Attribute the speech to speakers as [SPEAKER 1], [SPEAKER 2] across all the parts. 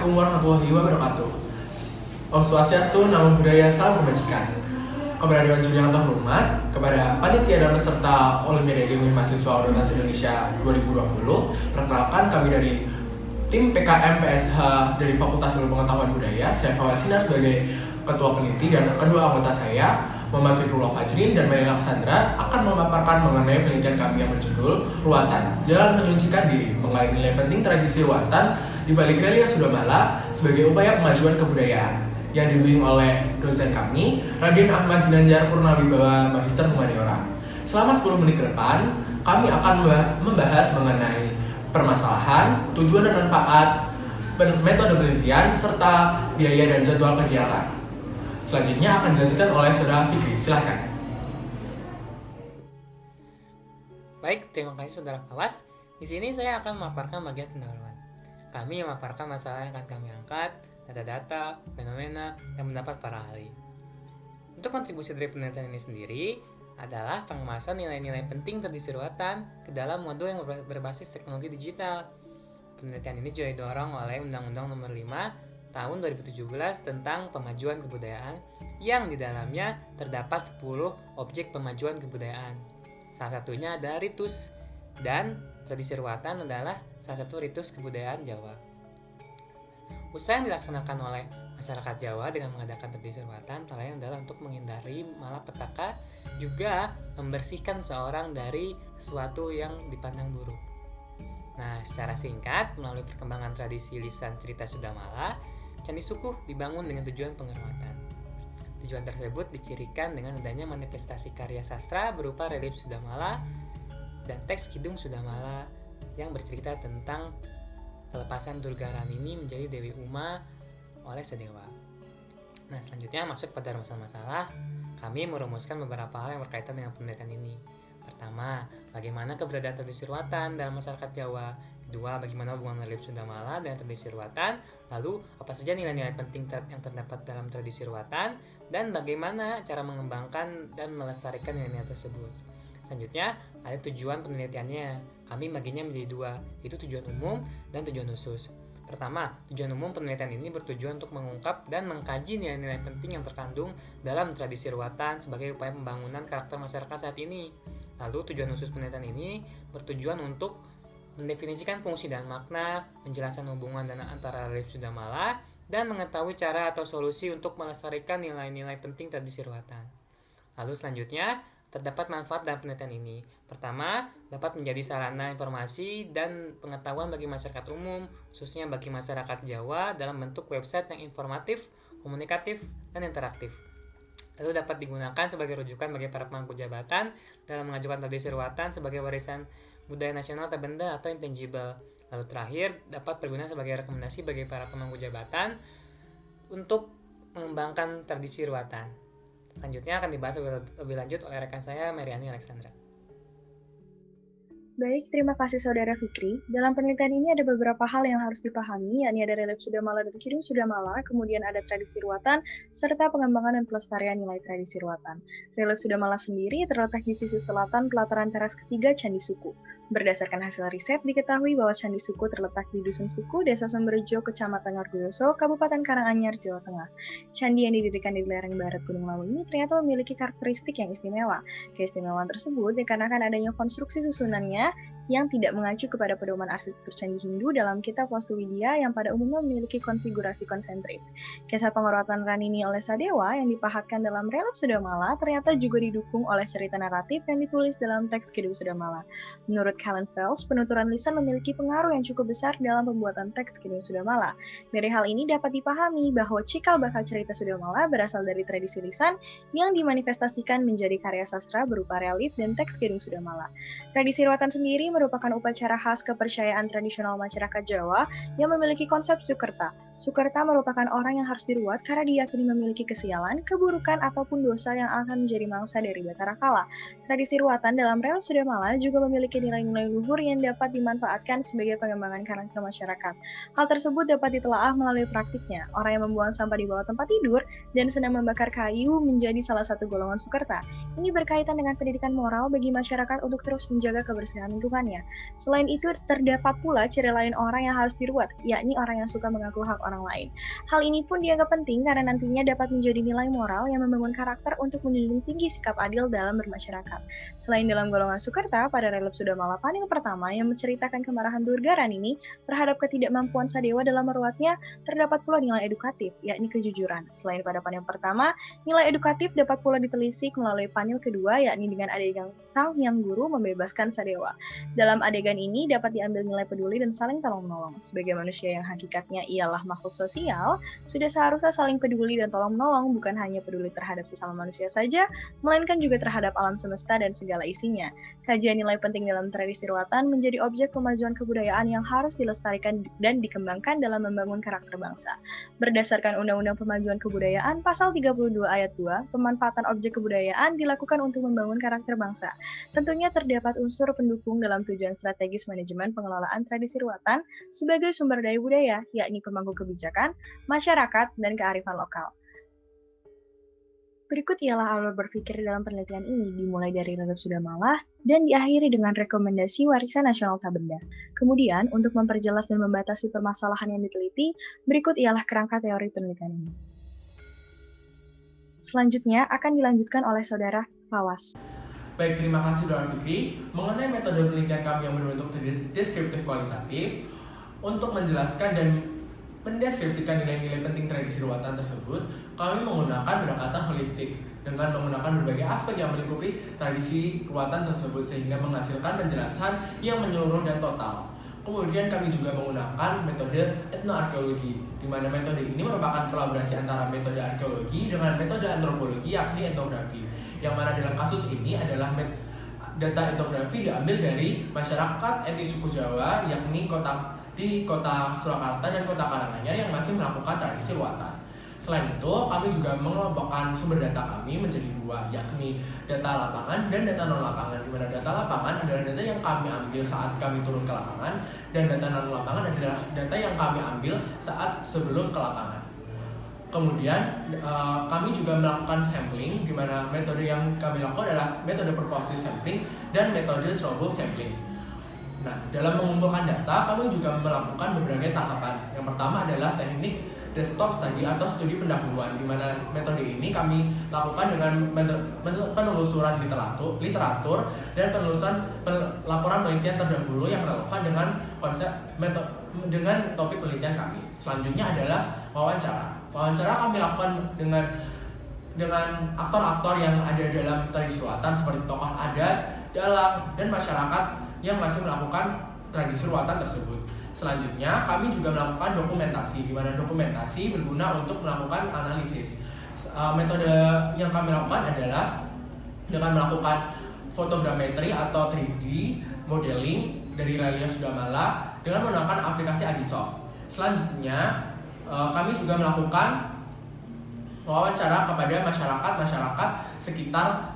[SPEAKER 1] Assalamualaikum warahmatullahi wabarakatuh. Om Swastiastu, Namo Buddhaya, Salam Kebajikan. Kepada Dewan Juri yang terhormat, kepada panitia dan peserta Olimpiade Ilmu Mahasiswa Universitas Indonesia 2020, perkenalkan kami dari tim PKM PSH dari Fakultas Ilmu Pengetahuan Budaya. Saya Fawaz Sinar sebagai Ketua Peneliti dan kedua anggota saya, Muhammad Fikrullah Fajrin dan Mary Laksandra, akan memaparkan mengenai penelitian kami yang berjudul Ruwatan, Jalan Menyucikan Diri, mengenai nilai penting tradisi ruwatan di balik Relia Sudamala sebagai upaya pemajuan kebudayaan, yang dibimbing oleh dosen kami, Raden Ahmad Ginanjar Purnawibawa Magister Humaniora. Selama 10 menit ke depan, kami akan membahas mengenai permasalahan, tujuan dan manfaat, metode penelitian, serta biaya dan jadwal kegiatan. Selanjutnya akan dilanjutkan oleh Saudara Fikri. Silakan.
[SPEAKER 2] Baik, terima kasih Saudara Fawaz. Di sini saya akan memaparkan bagian pendahuluan. Kami memaparkan masalah yang akan kami angkat, data-data, fenomena, dan pendapat para ahli. Untuk kontribusi dari penelitian ini sendiri adalah pengemasan nilai-nilai penting tradisi ruwatan ke dalam modul yang berbasis teknologi digital. Penelitian ini juga didorong oleh Undang-Undang Nomor 5 Tahun 2017 tentang pemajuan kebudayaan, yang di dalamnya terdapat 10 objek pemajuan kebudayaan. Salah satunya ada ritus, dan tradisi ruwatan adalah salah satu ritus kebudayaan Jawa. Usaha yang dilaksanakan oleh masyarakat Jawa dengan mengadakan tradisi ruwatan tak lain adalah untuk menghindari malapetaka, juga membersihkan seorang dari sesuatu yang dipandang buruk. Nah, secara singkat, melalui perkembangan tradisi lisan cerita Sudamala, Candi Sukuh dibangun dengan tujuan penghormatan. Tujuan tersebut dicirikan dengan adanya manifestasi karya sastra berupa relief Sudamala dan teks Kidung Sudamala yang bercerita tentang pelepasan Durga Ranini menjadi Dewi Uma oleh Sedewa. Nah, selanjutnya masuk pada masalah-masalah. Kami merumuskan beberapa hal yang berkaitan dengan penelitian ini. Pertama, bagaimana keberadaan tradisi ruwatan dalam masyarakat Jawa. Kedua, bagaimana hubungan relief Sudamala dengan tradisi ruwatan. Lalu, apa saja nilai-nilai penting yang terdapat dalam tradisi ruwatan, dan bagaimana cara mengembangkan dan melestarikan nilai-nilai tersebut. Selanjutnya, ada tujuan penelitiannya. Kami baginya menjadi dua, yaitu tujuan umum dan tujuan khusus. Pertama, tujuan umum penelitian ini bertujuan untuk mengungkap dan mengkaji nilai-nilai penting yang terkandung dalam tradisi ruwatan sebagai upaya pembangunan karakter masyarakat saat ini. Lalu, tujuan khusus penelitian ini bertujuan untuk mendefinisikan fungsi dan makna, menjelaskan hubungan antara relief Sudamala, dan mengetahui cara atau solusi untuk melestarikan nilai-nilai penting tradisi ruwatan. Lalu selanjutnya, terdapat manfaat dalam penelitian ini. Pertama, dapat menjadi sarana informasi dan pengetahuan bagi masyarakat umum, khususnya bagi masyarakat Jawa dalam bentuk website yang informatif, komunikatif, dan interaktif. Lalu dapat digunakan sebagai rujukan bagi para pemangku jabatan dalam mengajukan tradisi ruwatan sebagai warisan budaya nasional tak benda atau intangible. Lalu terakhir, dapat berguna sebagai rekomendasi bagi para pemangku jabatan untuk mengembangkan tradisi ruwatan. Selanjutnya akan dibahas lebih lanjut oleh rekan saya, Mariani Alexandra.
[SPEAKER 3] Baik, terima kasih Saudara Fikri. Dalam penelitian ini ada beberapa hal yang harus dipahami, yakni ada relief Sudamala dan Kidung Sudamala, kemudian ada tradisi ruwatan, serta pengembangan dan pelestarian nilai tradisi ruwatan. Relief Sudamala sendiri terletak di sisi selatan pelataran teras ketiga Candi Sukuh. Berdasarkan hasil riset, diketahui bahwa Candi Sukuh terletak di Dusun Sukuh, Desa Sumberjo, Kecamatan Ngargoyoso, Kabupaten Karanganyar, Jawa Tengah. Candi yang didirikan di lereng barat Gunung Lawu ini ternyata memiliki karakteristik yang istimewa. Keistimewaan tersebut dikarenakan adanya konstruksi susunannya yang tidak mengacu kepada pedoman arsitektur candi Hindu dalam kitab Wastuwidya yang pada umumnya memiliki konfigurasi konsentris. Kisah pengurutan Ranini oleh Sadewa yang dipahatkan dalam relief Sudamala ternyata juga didukung oleh cerita naratif yang ditulis dalam teks Kidung Sudamala. Menurut Helen Fels, penuturan lisan memiliki pengaruh yang cukup besar dalam pembuatan teks Kidung Sudamala. Dari hal ini dapat dipahami bahwa cikal bakal cerita Sudamala berasal dari tradisi lisan yang dimanifestasikan menjadi karya sastra berupa relief dan teks Kidung Sudamala. Tradisi ruwatan sendiri merupakan upacara khas kepercayaan tradisional masyarakat Jawa yang memiliki konsep Sukerta. Sukerta merupakan orang yang harus diruat karena diyakini memiliki kesialan, keburukan, ataupun dosa yang akan menjadi mangsa dari Batara Kala. Tradisi ruwatan dalam relief Sudamala juga memiliki nilai-nilai luhur yang dapat dimanfaatkan sebagai pengembangan karakter masyarakat. Hal tersebut dapat ditelaah melalui praktiknya. Orang yang membuang sampah di bawah tempat tidur dan senang membakar kayu menjadi salah satu golongan Sukerta. Ini berkaitan dengan pendidikan moral bagi masyarakat untuk terus menjaga kebersihan kebersihan lingkungannya. Selain itu, terdapat pula ciri lain orang yang harus diruat, yakni orang yang suka mengaku hak orang lain. Hal ini pun dianggap penting karena nantinya dapat menjadi nilai moral yang membangun karakter untuk menjunjung tinggi sikap adil dalam bermasyarakat. Selain dalam golongan Sukerta, pada relief Sudamala Panil pertama yang menceritakan kemarahan Durgaran ini terhadap ketidakmampuan Sadewa dalam meruatnya, terdapat pula nilai edukatif, yakni kejujuran. Selain pada panel pertama, nilai edukatif dapat pula ditelisik melalui panel kedua, yakni dengan adegan sang hyang guru membebaskan Sadewa. Dalam adegan ini dapat diambil nilai peduli dan saling tolong-menolong. Sebagai manusia yang hakikatnya ialah makhluk sosial, sudah seharusnya saling peduli dan tolong-menolong, bukan hanya peduli terhadap sesama manusia saja, melainkan juga terhadap alam semesta dan segala isinya. Kajian nilai penting dalam tradisi ruatan menjadi objek pemajuan kebudayaan yang harus dilestarikan dan dikembangkan dalam membangun karakter bangsa. Berdasarkan Undang-Undang Pemajuan Kebudayaan, Pasal 32 Ayat 2, pemanfaatan objek kebudayaan dilakukan untuk membangun karakter bangsa. Tentunya terdapat unsur pendukung dalam tujuan strategis manajemen pengelolaan tradisi ruatan sebagai sumber daya budaya, yakni pemangku kebijakan, masyarakat, dan kearifan lokal. Berikut ialah alur berpikir dalam penelitian ini, dimulai dari relief Sudamala dan diakhiri dengan rekomendasi warisan nasional Tabenda. Kemudian, untuk memperjelas dan membatasi permasalahan yang diteliti, berikut ialah kerangka teori penelitian ini. Selanjutnya akan dilanjutkan oleh Saudara Fawas.
[SPEAKER 1] Baik, terima kasih Dr. Fikri. Mengenai metode penelitian kami yang berbentuk deskriptif kualitatif, untuk menjelaskan dan mendeskripsikan nilai-nilai penting tradisi ruatan tersebut, kami menggunakan pendekatan holistik dengan menggunakan berbagai aspek yang melingkupi tradisi ruatan tersebut sehingga menghasilkan penjelasan yang menyeluruh dan total. Kemudian kami juga menggunakan metode etnoarkeologi, di mana metode ini merupakan kolaborasi antara metode arkeologi dengan metode antropologi yakni etnografi. Yang mana dalam kasus ini adalah data etnografi diambil dari masyarakat etnis suku Jawa yakni di kota Surakarta dan kota Karanganyar yang masih melakukan tradisi ruatan. Selain itu, kami juga mengelompokkan sumber data kami menjadi dua, yakni data lapangan dan data non-lapangan, di mana data lapangan adalah data yang kami ambil saat kami turun ke lapangan, dan data non-lapangan adalah data yang kami ambil saat sebelum ke lapangan. Kemudian, kami juga melakukan sampling, di mana metode yang kami lakukan adalah metode proporsi sampling dan metode Strawball sampling. Nah, dalam mengumpulkan data, kami juga melakukan beberapa tahapan. Yang pertama adalah teknik desktop study atau studi pendahuluan, di mana metode ini kami lakukan dengan penelusuran literatur dan laporan penelitian terdahulu yang relevan dengan dengan topik penelitian kami. Selanjutnya adalah wawancara. Wawancara kami lakukan dengan aktor-aktor yang ada dalam tradisi ruatan seperti tokoh adat, dalang, dan masyarakat yang masih melakukan tradisi ruatan tersebut. Selanjutnya, kami juga melakukan dokumentasi, di mana dokumentasi berguna untuk melakukan analisis. Metode yang kami lakukan adalah dengan melakukan fotogrametri atau 3D modeling dari relief Sudamala dengan menggunakan aplikasi Agisoft. Selanjutnya, kami juga melakukan wawancara kepada masyarakat sekitar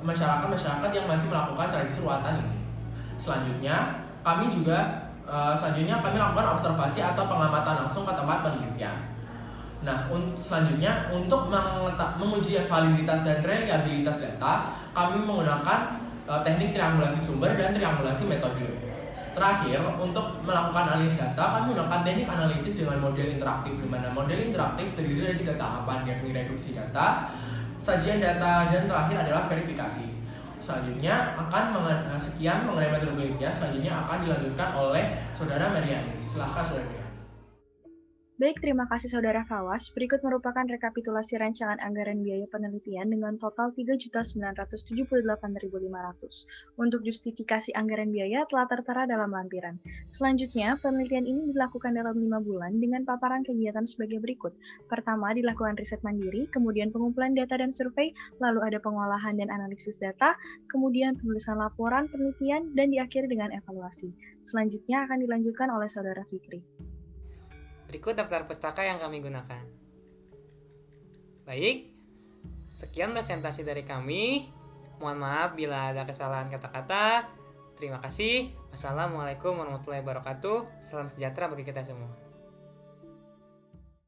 [SPEAKER 1] masyarakat yang masih melakukan tradisi ruatan ini. Selanjutnya kami melakukan observasi atau pengamatan langsung ke tempat penelitian. Nah, selanjutnya untuk menguji validitas dan reliabilitas data, kami menggunakan teknik triangulasi sumber dan triangulasi metode. Terakhir, untuk melakukan analisis data, kami menggunakan teknik analisis dengan model interaktif, di mana model interaktif terdiri dari 3 tahapan, yakni reduksi data, sajian data, dan terakhir adalah verifikasi. Selanjutnya sekian mengenai metode penelitian. Selanjutnya akan dilanjutkan oleh Saudara Meriani. Silahkan Saudara Meriani.
[SPEAKER 3] Baik, terima kasih Saudara Fawas. Berikut merupakan rekapitulasi rancangan anggaran biaya penelitian dengan total 3.978.500. Untuk justifikasi anggaran biaya telah tertera dalam lampiran. Selanjutnya, penelitian ini dilakukan dalam 5 bulan dengan paparan kegiatan sebagai berikut. Pertama, dilakukan riset mandiri, kemudian pengumpulan data dan survei, lalu ada pengolahan dan analisis data, kemudian penulisan laporan penelitian, dan diakhiri dengan evaluasi. Selanjutnya akan dilanjutkan oleh Saudara Fikri.
[SPEAKER 2] Berikut daftar pustaka yang kami gunakan. Baik, sekian presentasi dari kami. Mohon maaf bila ada kesalahan kata-kata. Terima kasih. Wassalamualaikum warahmatullahi wabarakatuh. Salam sejahtera bagi kita semua.